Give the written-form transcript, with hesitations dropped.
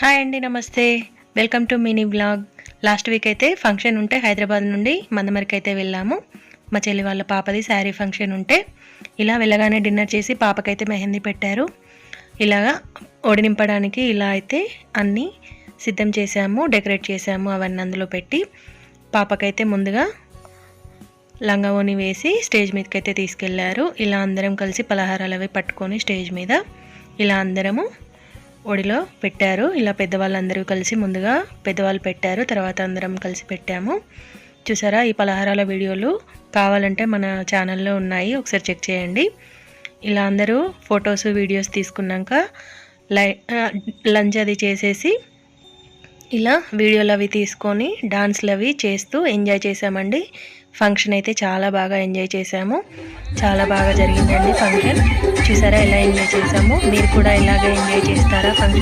Hi అండి, నమస్తే. Welcome to mini vlog. Last week అయితే ఫంక్షన్ ఉంటే హైదరాబాద్ నుండి మందమరికి అయితే వెళ్ళాము. మా చెల్లి వాళ్ళ పాపది శారీ ఫంక్షన్ ఉంటే ఇలా వెళ్ళగానే డిన్నర్ చేసి పాపకైతే మెహందీ పెట్టారు. ఇలాగా ఒడి నింపడానికి ఇలా అయితే అన్నీ సిద్ధం చేసాము, డెకరేట్ చేసాము. అవన్నీ అందులో పెట్టి పాపకైతే ముందుగా లంగా ఓని వేసి స్టేజ్ మీదకి అయితే తీసుకెళ్లారు. ఇలా అందరం కలిసి పలహారాలు అవి పట్టుకొని స్టేజ్ మీద ఇలా అందరము ఒడిలో పెట్టారు. ఇలా పెద్దవాళ్ళందరూ కలిసి ముందుగా పెద్దవాళ్ళు పెట్టారు, తర్వాత అందరం కలిసి పెట్టాము. చూసారా, ఈ పలహారాల వీడియోలు కావాలంటే మన ఛానల్లో ఉన్నాయి, ఒకసారి చెక్ చేయండి. ఇలా అందరూ ఫొటోస్ వీడియోస్ తీసుకున్నాక లంచ్ అది చేసేసి ఇలా వీడియోలు అవి తీసుకొని డాన్స్లు అవి చేస్తూ ఎంజాయ్ చేసామండి. ఫంక్షన్ అయితే చాలా బాగా ఎంజాయ్ చేసాము. చాలా బాగా జరిగిందండి ఫంక్షన్. చూసారా ఎలా ఎంజాయ్ చేసాము. మీరు కూడా ఇలాగే ఎంజాయ్ చేస్తారా ఫంక్షన్?